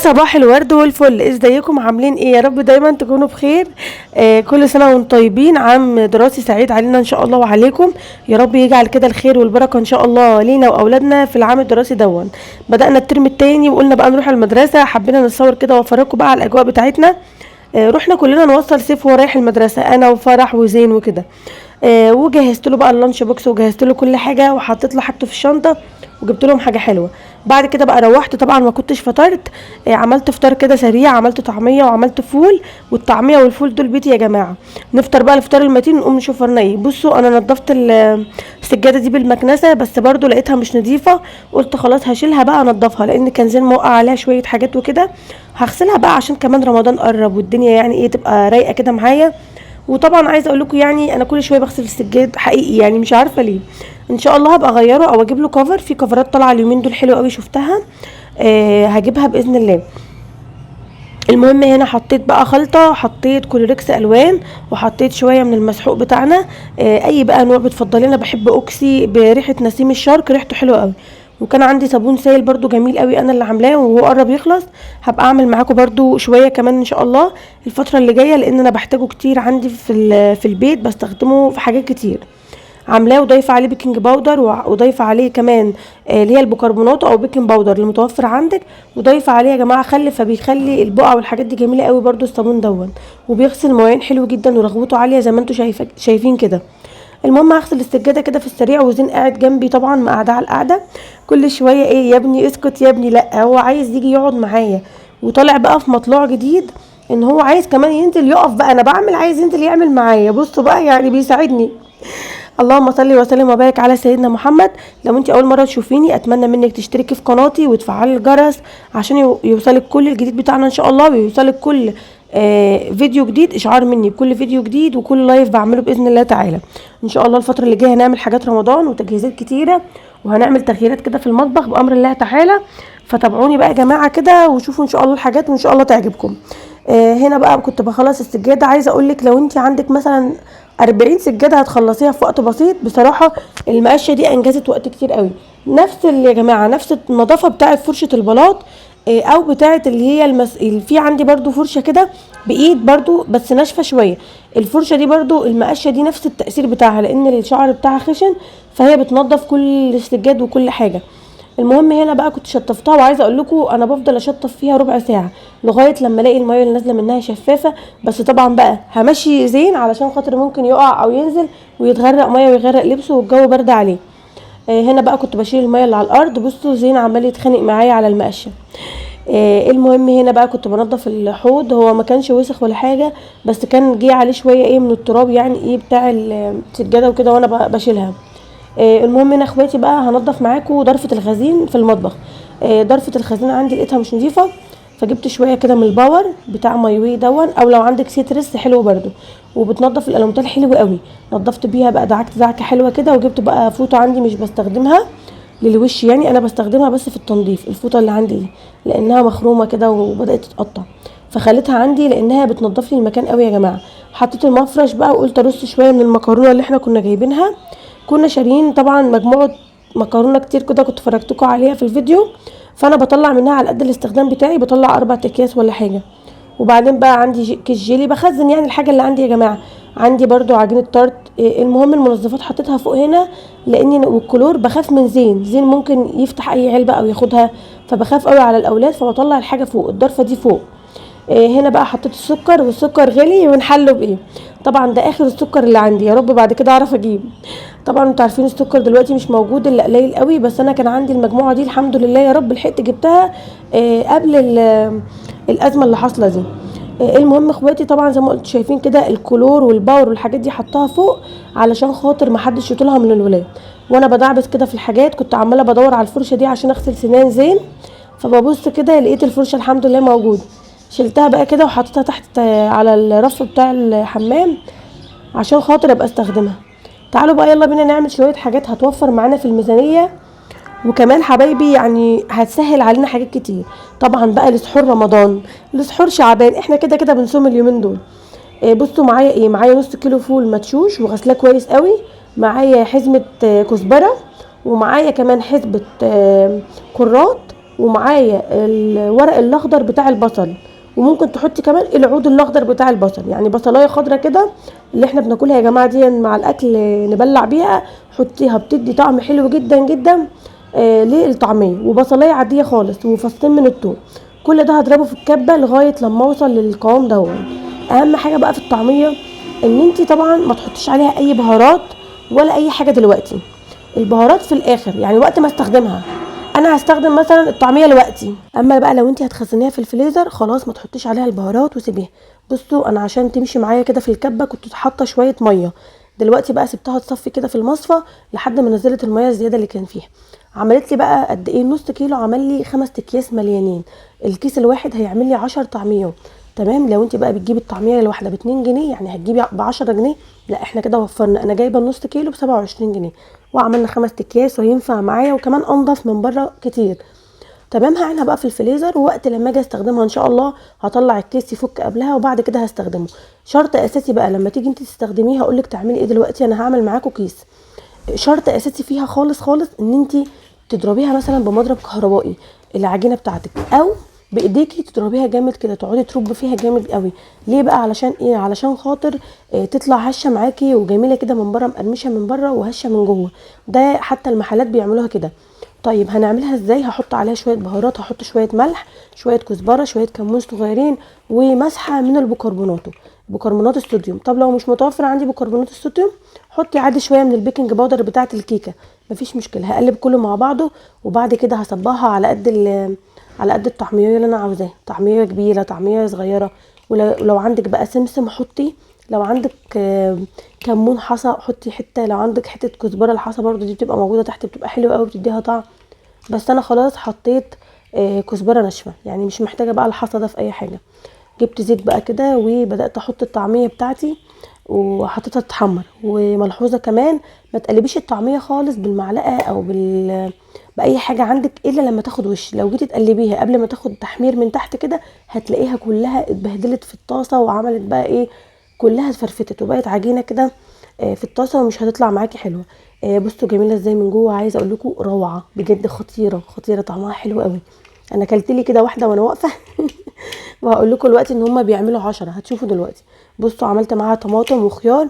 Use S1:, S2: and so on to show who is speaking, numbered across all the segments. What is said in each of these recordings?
S1: صباح الورد والفل، ازيكم عاملين ايه؟ يا رب دايما تكونوا بخير. كل سنه وانتم طيبين، عام دراسي سعيد علينا ان شاء الله وعليكم. يا رب يجعل كده الخير والبركه ان شاء الله لينا واولادنا في العام الدراسي دون. بدانا الترم التاني وقلنا بقى نروح المدرسه، حبينا نتصور كده وافرجكم بقى على الاجواء بتاعتنا. رحنا كلنا نوصل سيف وهو رايح المدرسه، انا وفرح وزين وكده. وجهزت له بقى اللانش بوكس وجهزت له كل حاجه وحطيت له حاجته في الشنطه وجبت لهم حاجه حلوه. بعد كده بقى روحت، طبعا ما كنتش فطرت. عملت فطار كده سريع، عملت طعميه وعملت فول، والطعميه والفول دول بيتي يا جماعه. نفطر بقى الفطار المتين ونقوم نشوف فرنيه. بصوا انا نضفت السجاده دي بالمكنسه، بس برضو لقيتها مش نظيفه، قلت خلاص هشيلها بقى انضفها لان كان زين موقع عليها شويه حاجات وكده. هغسلها بقى عشان كمان رمضان قرب والدنيا يعني ايه تبقى رايقه كده معايا. وطبعا عايزه اقول لكم يعني انا كل شويه بغسل السجاد حقيقي، يعني مش عارفه ليه. ان شاء الله هبقى اغيره او اجيب له كفر، في كفرات طالعه اليومين دول حلوه قوي شفتها. هجيبها باذن الله. المهم هنا حطيت بقى خلطه، حطيت كلوريكس الوان وحطيت شويه من المسحوق بتاعنا. اي بقى نوع بتفضلي، انا بحب اوكسي بريحه نسيم الشرق، ريحته حلوه قوي. وكان عندي صابون سائل برضو جميل قوي انا اللي عاملاه وهو قرب يخلص. هبقى اعمل معاكم برضو شويه كمان ان شاء الله الفتره اللي جايه، لان انا بحتاجه كتير عندي في البيت، بستخدمه في حاجات كتير. عاملاه وضايفه عليه بيكنج باودر وضايفه عليه كمان اللي هي البيكربونات او بيكنج باودر المتوفر عندك. وضايفه عليه يا جماعه خل، فبيخلي البقع والحاجات دي جميله قوي برضو الصابون دون. وبيغسل مواعين حلو جدا ورغوته عاليه زي ما انتم شايفين كده. المهم هغسل السجاده كده في السريع، وزين قاعد جنبي طبعا مقعده على القعده. كل شويه ايه يا ابني اسكت يا ابني، لا هو عايز يجي يقعد معايا. وطالع بقى في مطلوع جديد ان هو عايز كمان ينزل يقف بقى، انا بعمل عايز ينزل يعمل معايا. بصوا بقى يعني بيساعدني. اللهم صل وسلم وبارك على سيدنا محمد. لو انت اول مره تشوفيني اتمنى منك تشتركي في قناتي وتفعلي الجرس عشان يوصلك كل الجديد بتاعنا ان شاء الله، ويوصلك كل فيديو جديد، اشعار مني بكل فيديو جديد وكل لايف بعمله باذن الله تعالى. ان شاء الله الفتره اللي جايه هنعمل حاجات رمضان وتجهيزات كتيره، وهنعمل تغييرات كده في المطبخ بامر الله تعالى. فتابعوني بقى يا جماعه كده وشوفوا ان شاء الله الحاجات وان شاء الله تعجبكم. هنا بقى كنت بخلص السجاده. عايزه اقول لك لو انت عندك مثلا 40 سجاده هتخلصيها في وقت بسيط بصراحه. المقشه دي انجزت وقت كتير قوي. نفس يا جماعه نفس النظافه بتاعه فرشه البلاط، او بتاعه اللي هي في عندي برضو فرشه كده بايد برضو بس ناشفه شويه. الفرشه دي برضو المقشه دي نفس التاثير بتاعها، لان الشعر بتاعها خشن، فهي بتنظف كل السجاد وكل حاجه. المهم هنا بقى كنت شطفتها، وعايزه اقول لكم انا بفضل اشطف فيها ربع ساعه لغايه لما الاقي الميه اللي نازله منها شفافه. بس طبعا بقى همشي زين علشان خاطر ممكن يقع او ينزل ويتغرق ميه ويغرق لبسه والجو برد عليه. هنا بقى كنت بشيل الميه اللي على الارض. بصوا زين عمال يتخانق معايا على المقشه. المهم هنا بقى كنت بنضف الحوض، هو ما كانش وسخ ولا حاجه، بس كان جه عليه شويه ايه من التراب يعني ايه بتاع السجاده وكده وانا بشيلها. المهم هنا اخواتي بقى هنضف معاكم ضرفه الخزين في المطبخ. ضرفه الخزين عندي لقيتها مش نظيفه، فجبت شويه كده من الباور بتاع مايوي دون، او لو عندك سيترس حلو برده وبتنضف الالوميتال حلو قوي. نضفت بيها بقى، دعكت دعكه حلوه كده، وجبت بقى فوطه عندي مش بستخدمها للوش، يعني انا بستخدمها بس في التنظيف. الفوطه اللي عندي دي لانها مخرومه كده وبدات تتقطع، فخليتها عندي لانها بتنضف لي المكان قوي يا جماعه. حطيت المفرش بقى وقلت ارص شويه من المكرونه اللي احنا كنا جايبينها. كنا شاريين طبعا مجموعه مكرونه كتير كده، كنت فرجتكم عليها في الفيديو. فانا بطلع منها على قد الاستخدام بتاعي، بطلع 4 اكياس ولا حاجه. وبعدين بقى عندي كيس جيلي بخزن يعني الحاجه اللي عندي يا جماعه. عندي برضو عجينه تارت. المهم المنظفات حطيتها فوق هنا، لاني والكلور بخاف من زين ممكن يفتح اي علبه او ياخدها، فبخاف قوي على الاولاد، فبطلع الحاجه فوق الضرفه دي فوق. هنا بقى حطيت السكر، والسكر غلي ونحله بايه. طبعا ده اخر السكر اللي عندي، يا رب بعد كده اعرف اجيب. طبعا انتوا عارفين السكر دلوقتي مش موجود الا قليل قوي، بس انا كان عندي المجموعه دي الحمد لله يا رب لحقت جبتها قبل الازمه اللي حاصله دي. المهم اخواتي طبعا زي ما قلت شايفين كده الكلور والباور والحاجات دي حطها فوق علشان خاطر ما حدش يطولها من الولاد. وانا بدعبس كده في الحاجات كنت عماله بدور على الفرشه دي عشان اغسل سنان زين، فببص كده لقيت الفرشه الحمد لله موجوده. شلتها بقى كده وحطيتها تحت على الرف بتاع الحمام عشان خاطر ابقى استخدمها. تعالوا بقى يلا بينا نعمل شويه حاجات هتوفر معانا في الميزانيه، وكمان حبايبي يعني هتسهل علينا حاجات كتير. طبعا بقى لسحور رمضان، لسحور شعبان، احنا كده كده بنصوم اليومين دول. بصوا معايا ايه، معايا نص كيلو فول مدشوش وغسلاه كويس قوي، معايا حزمه كزبره، ومعايا كمان حزبه كرات، ومعايا الورق الاخضر بتاع البصل، وممكن تحطي كمان العود الاخضر بتاع البصل، يعني بصلايه خضرة كده اللي احنا بناكلها يا جماعه دي مع الاكل نبلع بيها، حطيها بتدي طعم حلو جدا جدا للطعميه. وبصلايه عاديه خالص وفصين من الثوم، كل ده هضربه في الكبه لغايه لما اوصل للقوام ده. اهم حاجه بقى في الطعميه ان انت طبعا ما تحطيش عليها اي بهارات ولا اي حاجه دلوقتي، البهارات في الاخر يعني وقت ما استخدمها. انا هستخدم مثلا الطعميه دلوقتي، اما بقى لو انت هتخزنيها في الفريزر خلاص ما تحطيش عليها البهارات وسيبيها. بصوا انا عشان تمشي معايا كده في الكبه كنت حاطه شويه ميه، دلوقتي بقى سبتها تصفي كده في المصفى لحد ما نزلت الميه الزياده اللي كان فيها. عملت لي بقى قد ايه؟ نص كيلو عمل لي 5 اكياس مليانين، الكيس الواحد هيعمل لي 10 طعميات. تمام. لو انت بقى بتجيبي الطعميه الواحده ب 2 جنيه يعني هتجيبي ب 10 جنيه، لا احنا كده وفرنا، انا جايبه النص كيلو ب 27 جنيه، وعملنا 5 اكياس وهينفع معايا وكمان انضف من بره كتير. تمام. هعينها بقى في الفريزر، ووقت لما اجي استخدمها ان شاء الله هطلع الكيس يفك قبلها وبعد كده هستخدمه. شرط اساسي بقى لما تيجي انت تستخدميها هقولك تعملي ايه دلوقتي، انا هعمل معاكم كيس. شرط اساسي فيها خالص خالص ان انت تضربيها مثلا بمضرب كهربائي العجينه بتاعتك، او بايديكي تضربيها جامد كده، تقعدي تربي فيها جامد قوي. ليه بقى؟ علشان ايه؟ علشان خاطر تطلع هشه معاكي وجميله كده من بره، مقرمشه من بره وهشه من جوه، ده حتى المحلات بيعملوها كده. طيب هنعملها ازاي؟ هحط عليها شويه بهارات، هحط شويه ملح، شويه كزبره، شويه كمون صغيرين، ومسحه من البيكربوناتو، بيكربونات الصوديوم. طب لو مش متوفر عندي بيكربونات الصوديوم حطي عادي شويه من البيكنج باودر بتاعه الكيكه، مفيش مشكله. هقلب كله مع بعضه وبعد كده هصبها على قد على قد الطعميه اللي انا عاوزاها، طعميه كبيره طعميه صغيره. ولو عندك بقى سمسم حطي، لو عندك كمون حصى حطي حته، لو عندك حته كزبره الحصى برضو دي بتبقى موجوده تحت بتبقى حلوه قوي بتديها طعم. بس انا خلاص حطيت كزبره ناشفه، يعني مش محتاجه بقى الحصى ده في اي حاجه. جبت زيت بقى كده وبدات احط الطعميه بتاعتي وحطيتها تتحمر. وملحوظه كمان، ما تقلبيش الطعميه خالص بالمعلقه او باي حاجه عندك الا لما تاخد وش. لو جيتي تقلبيها قبل ما تاخد تحمير من تحت كده هتلاقيها كلها اتبهدلت في الطاسه وعملت بقى ايه، كلها اتفرفتت وبقت عجينه كده في الطاسه ومش هتطلع معاكي حلوه. بصوا جميله ازاي من جوه، عايزه اقول لكم روعه بجد، خطيره خطيره، طعمها حلو قوي. انا اكلت لي كده واحده وانا واقفه وهقول لكم دلوقتي ان هما بيعملوا 10 هتشوفوا دلوقتي. بصوا عملت معاها طماطم وخيار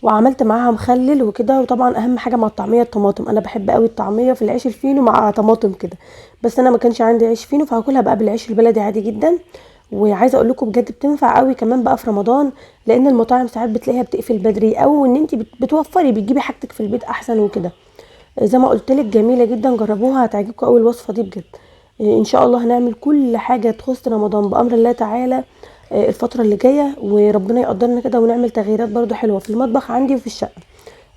S1: وعملت معاها مخلل وكده، وطبعا اهم حاجه مع الطعميه الطماطم، انا بحب قوي الطعميه في العيش الفينو مع طماطم كده، بس انا ما كانش عندي عيش فينو فهاكلها بقى بالعيش البلدي عادي جدا. وعايزه اقول لكم بجد بتنفع قوي كمان بقى في رمضان، لان المطاعم ساعات بتلاقيها بتقفل بدري، او ان انت بتوفري بتجيبي حاجتك في البيت احسن وكده. زي ما قلت لك جميله جدا، جربوها هتعجبكم قوي الوصفه دي بجد. ان شاء الله هنعمل كل حاجه تخص رمضان بامر الله تعالى الفتره اللي جايه، وربنا يقدرنا كده ونعمل تغييرات برضو حلوه في المطبخ عندي وفي الشقه.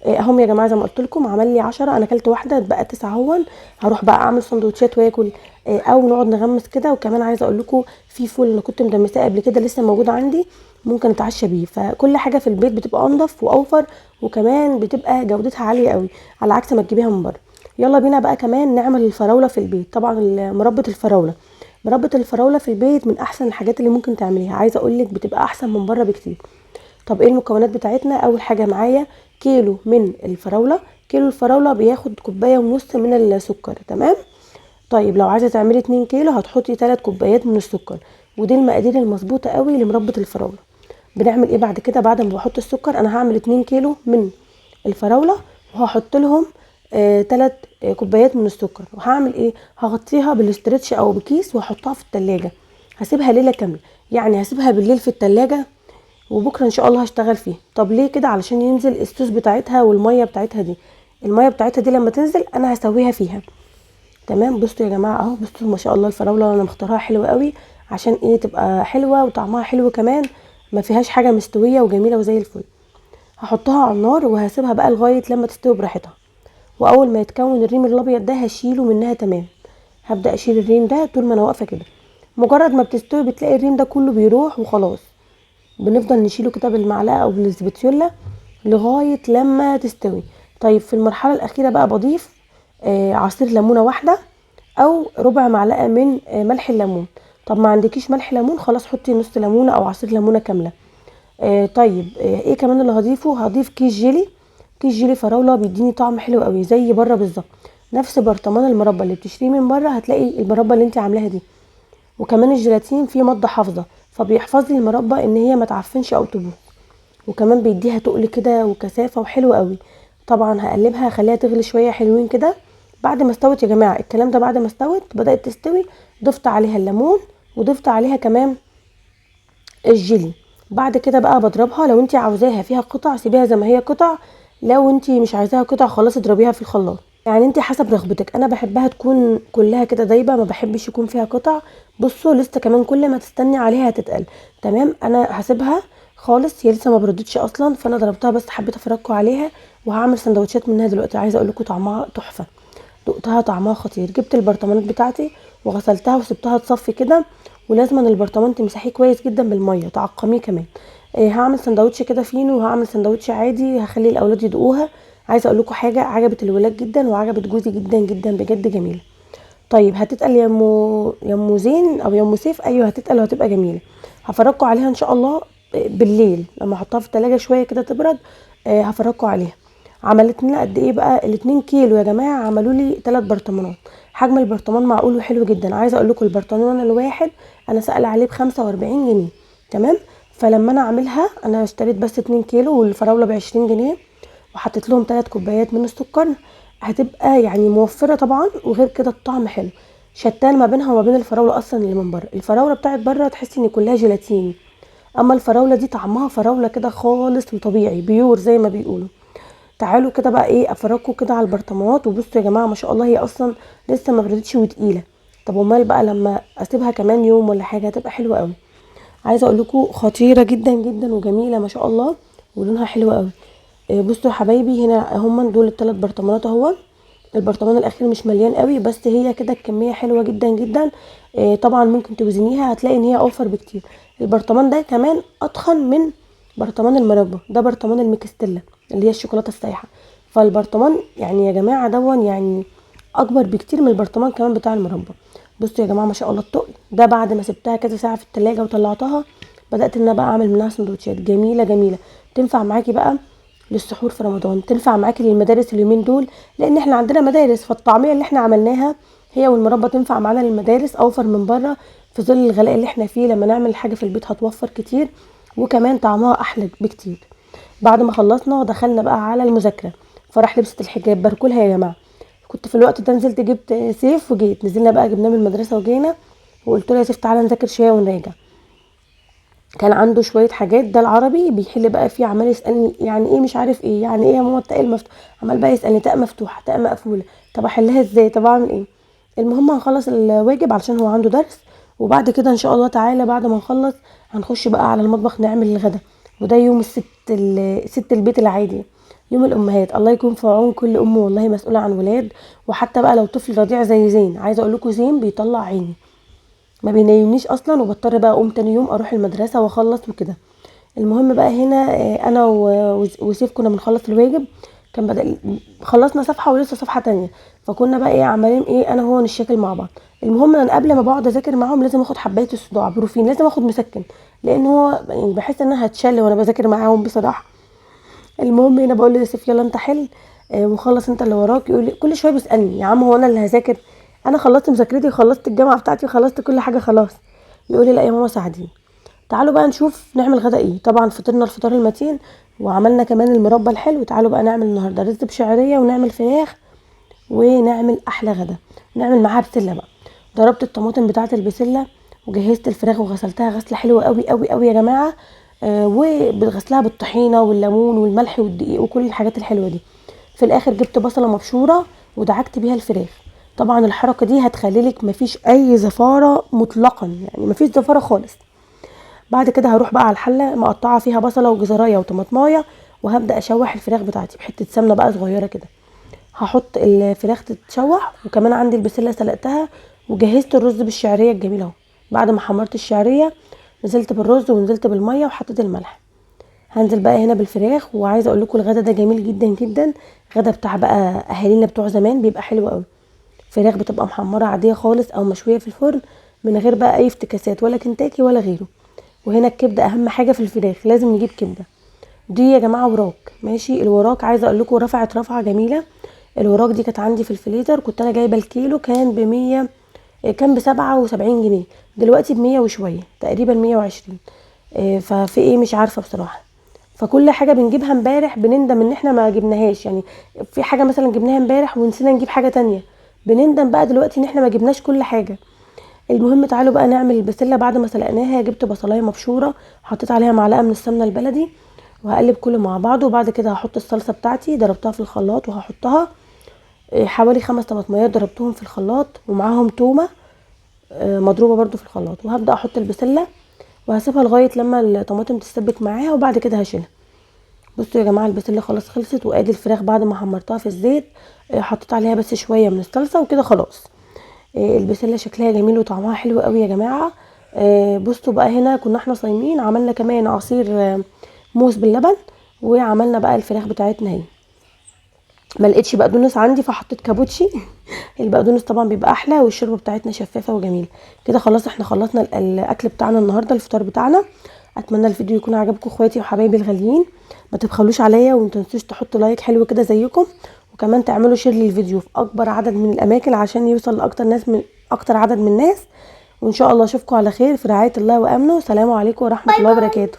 S1: اهم يا جماعه زي ما قلت لكم عمل لي 10، انا اكلت واحده اتبقى 9 اهون. هروح بقى اعمل سندوتشات واكل او نقعد نغمس كده. وكمان عايزه اقول لكم في فول انا كنت مدمساه قبل كده لسه موجود عندي، ممكن اتعشى بيه. فكل حاجه في البيت بتبقى انضف واوفر، وكمان بتبقى جودتها عاليه قوي على عكس ما تجيبيها من بره. يلا بينا بقى كمان نعمل الفراوله في البيت. طبعا مربى الفراوله، مربى الفراوله في البيت من احسن الحاجات اللي ممكن تعمليها، عايزه اقول لك بتبقى احسن من بره بكتير. طب ايه المكونات بتاعتنا؟ اول حاجه معايا كيلو من الفراوله، كيلو الفراوله بياخد كوبايه ونص من السكر. تمام. طيب لو عايزه تعملي 2 كيلو هتحطي 3 كوبايات من السكر، ودي المقادير المظبوطه قوي لمربى الفراوله. بنعمل ايه بعد كده؟ بعد ما بحط السكر انا هعمل 2 كيلو من الفراوله وهحط لهم 3 كوبايات من السكر، وهعمل ايه؟ هغطيها بالاسترتش او بكيس واحطها في التلاجة، هسيبها ليله كامله، يعني هسيبها بالليل في التلاجة وبكره ان شاء الله هشتغل فيه. طب ليه كده؟ علشان ينزل الصوص بتاعتها والميه بتاعتها دي، الميه بتاعتها دي لما تنزل انا هسويها فيها. تمام. بصوا يا جماعه اهو، بصوا ما شاء الله الفراوله انا مختارها حلوه قوي عشان ايه تبقى حلوه وطعمها حلو كمان، ما فيهاش حاجه مستويه وجميله وزي الفل. هحطها على النار وهسيبها بقى لغايه لما تستوي براحتها، واول ما يتكون الريم الابيض ده هشيله منها. تمام. هبدا اشيل الريم ده طول ما انا واقفه كده، مجرد ما بتستوي بتلاقي الريم ده كله بيروح وخلاص، بنفضل نشيله كده بالمعلقه او بالسباتيولا لغايه لما تستوي. طيب في المرحله الاخيره بقى بضيف عصير ليمونه واحده او ربع معلقه من ملح الليمون. طب ما عندكيش ملح ليمون خلاص حطي نص ليمونه او عصير ليمونه كامله. طيب ايه كمان اللي هضيفه؟ هضيف كيس جيلي، كيس جيلي فراوله بيديني طعم حلو قوي زي بره بالظبط. نفس برطمان المربى اللي بتشتريه من بره هتلاقي المربى اللي انت عاملاها دي. وكمان الجيلاتين فيه ماده حافظه، فبيحفظ لي المربى ان هي ما تعفنش او تبوظ، وكمان بيديها تقل كده وكثافه وحلو قوي. طبعا هقلبها هخليها تغلي شويه حلوين كده. بعد ما استوت يا جماعه، الكلام ده بعد ما استوت بدات تستوي، ضفت عليها الليمون وضفت عليها كمان الجيلي. بعد كده بقى بضربها، لو انت عاوزاها فيها قطع سيبيها زي ما هي قطع، لو انت مش عايزاها قطع خلاص اضربيها في الخلاط، يعني انت حسب رغبتك. انا بحبها تكون كلها كده دايبه، ما بحبش يكون فيها قطع. بصوا لسه كمان كل ما تستني عليها هتتقل. تمام، انا هسيبها خالص، هي لسه ما بردتش اصلا، فانا ضربتها بس حبيت افركوا عليها، وهعمل سندوتشات منها دلوقتي. عايزه اقول لكم طعمها تحفه، دقتها طعمها خطير. جبت البرطمانات بتاعتي وغسلتها وسبتها تصفي كده، ولازم البرطمان تمسحيه كويس جدا بالميه، تعقميه كمان. هعمل سندوتش كده فينو، وهعمل سندوتش عادي هخلي الاولاد يدوقوها. عايزه اقول لكم حاجه عجبت الولاد جدا وعجبت جوزي جدا جدا، بجد جميله. طيب هتتقل يا ام زين او يا ام سيف؟ ايوه هتتقل وهتبقى جميله. هفرجكم عليها ان شاء الله بالليل لما احطها في التلاجة شويه كده تبرد. هفرجكم عليها. عملت لنا قد ايه بقى؟ ال2 كيلو يا جماعه عملوا لي 3 برطمانات. حجم البرطمان معقول وحلو جدا. عايزه اقول لكم البرطمان الواحد انا سأل عليه ب45 جنيه. تمام، فلما انا اعملها انا اشتريت بس 2 كيلو والفراوله ب20 جنيه، وحطيت لهم 3 كوبايات من السكر. هتبقى يعني موفره طبعا، وغير كده الطعم حلو. شتان ما بينها وما بين الفراوله اصلا اللي من بره. الفراوله بتاعت بره تحسي ان كلها جيلاتين، اما الفراوله دي طعمها فراوله كده خالص وطبيعي بيور زي ما بيقولوا. تعالوا كده بقى ايه افرجكم كده على البرطمانات. وبصوا يا جماعه ما شاء الله هي اصلا لسه ما بردتش وتقيله. طب امال بقى لما اسيبها كمان يوم ولا حاجه هتبقى حلوه قوي. عايزه اقول لكم خطيره جدا جدا وجميله ما شاء الله، ولونها حلو قوي. بصوا يا حبايبي، هنا هم دول ال3 برطمانات اهو. البرطمان الاخير مش مليان قوي، بس هي كده الكميه حلوه جدا جدا. طبعا ممكن توزنيها هتلاقي ان هي اوفر بكتير. البرطمان ده كمان اتخن من برطمان المربى، ده برطمان الميكستيلا اللي هي الشوكولاته السايحه. فالبرطمان يعني يا جماعه دون يعني اكبر بكتير من البرطمان كمان بتاع المربى. بصوا يا جماعه ما شاء الله التقل ده بعد ما سبتها كذا ساعه في التلاجة وطلعتها، بدات ان انا بقى اعمل منها سندوتشات جميله جميله. تنفع معاكي بقى للسحور في رمضان، تنفع معاكي للمدارس اليومين دول، لان احنا عندنا مدارس، فالطعميه اللي احنا عملناها هي والمربى تنفع معانا للمدارس، اوفر من بره في ظل الغلاء اللي احنا فيه. لما نعمل حاجه في البيت هتوفر كتير، وكمان طعمها احلى بكتير. بعد ما خلصنا دخلنا بقى على المذاكره، فراح لبست الحجاب باركلها يا جماعه. كنت في الوقت ده نزلت جبت سيف وجيت، نزلنا بقى جبناه من المدرسه وجينا، وقلت له يا سيف تعالى نذاكر شويه ونراجع. كان عنده شويه حاجات، ده العربي بيحل بقى فيه، عمال يسالني يعني ايه مش عارف ايه، يعني ايه يا ماما التاء المفتوح، عمال بقى يسالني تاء مفتوحه تاء مقفوله، طب احلها ازاي، طب اعمل ايه. المهم هنخلص الواجب علشان هو عنده درس، وبعد كده ان شاء الله تعالى بعد ما نخلص هنخش بقى على المطبخ نعمل الغدا. وده يوم ست البيت العادي، يوم الامهات. الله يكون في عون كل ام والله مسؤوله عن ولاد، وحتى بقى لو طفل رضيع زي زين. عايزه اقول لكم زين بيطلع عيني، ما بينيمنيش اصلا، وبضطر بقى اقوم تاني يوم اروح المدرسه واخلص وكده. المهم بقى هنا انا وسيف كنا بنخلص الواجب. كان بدأ خلصنا صفحه ولسه صفحه تانية، فكنا بقى ايه عمالين ايه انا هو نشكل مع بعض. المهم انا قبل ما بقعد اذاكر معاهم لازم اخد حبايه الصداع بروفين، لازم اخد مسكن، لان هو يعني بحس ان انا هتشل وانا بذاكر معاهم بصراحه. المهم هنا بقول له يا سيف يلا انت حل وخلص انت اللي وراك. يقول لي كل شويه بيسالني يا عم هو انا اللي هذاكر؟ انا خلصت مذاكرتي وخلصت الجامعه بتاعتي وخلصت كل حاجه خلاص. يقول لي لا يا ماما ساعديني. تعالوا بقى نشوف نعمل غدا ايه. طبعا فطرنا الفطار المتين وعملنا كمان المربى الحلو. تعالوا بقى نعمل النهارده رز بشعريه ونعمل فراخ ونعمل احلى غدا، نعمل معاها بسله بقى. ضربت الطماطم بتاعه البسله وجهزت الفراخ وغسلتها غسله حلوه قوي قوي قوي يا جماعه. وبغسلها بالطحينه والليمون والملح والدقيق وكل الحاجات الحلوه دي. في الاخر جبت بصله مبشوره ودعكت بيها الفراخ. طبعا الحركه دي هتخلي لك مفيش اي زفاره مطلقا، يعني مفيش زفاره خالص. بعد كده هروح بقى على الحله مقطعه فيها بصله وجزرايه وطماطمايه، وهبدا اشوح الفراخ بتاعتي بحته سمنه بقى صغيره كده. هحط الفراخ تتشوح، وكمان عندي البسله سلقتها، وجهزت الرز بالشعريه الجميل اهو. بعد ما حمرت الشعريه نزلت بالرز ونزلت بالميه وحطيت الملح. هنزل بقى هنا بالفراخ. وعايزه اقول لكم الغدا ده جميل جدا جدا، غدا بتاع بقى اهالينا بتوع زمان بيبقى حلو قوي. فراخ بتبقى محمره عاديه خالص او مشويه في الفرن من غير بقى اي افتكاسات ولا كنتاكي ولا غيره. وهنا الكبده اهم حاجه في الفراخ، لازم نجيب كبده. دي يا جماعه وراك ماشي، الوراك عايزه اقول لكم رفعت رفعه جميله. الوراك دي كانت عندي في الفريزر، كنت انا جايبه الكيلو كان ب100، كان ب77 جنيه، دلوقتي ب100 وشويه، تقريبا 120. ففي ايه مش عارفه بصراحه. فكل حاجه بنجيبها امبارح بنندم ان احنا ما جبناهاش، يعني في حاجه مثلا جبناها امبارح ونسينا نجيب حاجه تانية، بنندم بقى دلوقتي ان احنا ما جبناش كل حاجه. المهم تعالوا بقى نعمل البسله. بعد ما سلقناها جبت بصلايه مبشوره، حطيت عليها معلقه من السمنه البلدي، وهقلب كله مع بعضه. وبعد كده هحط الصلصه بتاعتي ضربتها في الخلاط، وهحطها حوالي 5 طماطميات ضربتهم في الخلاط، ومعاهم تومه مضروبه برده في الخلاط. وهبدا احط البسله وهسيبها لغايه لما الطماطم تتسبك معاها، وبعد كده هشيلها. بصوا يا جماعه البسله خلاص خلصت. وادي الفراخ بعد ما حمرتها في الزيت، حطيت عليها بس شويه من الصلصه وكده خلاص. البسله شكلها جميل وطعمها حلو قوي يا جماعه. بصوا بقى هنا كنا احنا صايمين، عملنا كمان عصير موز باللبن، وعملنا بقى الفراخ بتاعتنا اهي. ما لقيتش بقدونس عندي فحطيت كابوتشي البقدونس طبعا بيبقى احلى، والشوربه بتاعتنا شفافه وجميله. كده خلاص احنا خلصنا الاكل بتاعنا النهارده، الفطار بتاعنا. اتمنى الفيديو يكون عجبكم اخواتي وحبايبي الغاليين. ما تبخلوش عليا، وما تنسوش تحطوا لايك حلو كده زيكم، وكمان تعملوا شير للفيديو في اكبر عدد من الاماكن عشان يوصل لاكتر ناس، من اكتر عدد من الناس. وان شاء الله اشوفكم على خير في رعايه الله وامنه. سلام عليكم ورحمه الله وبركاته.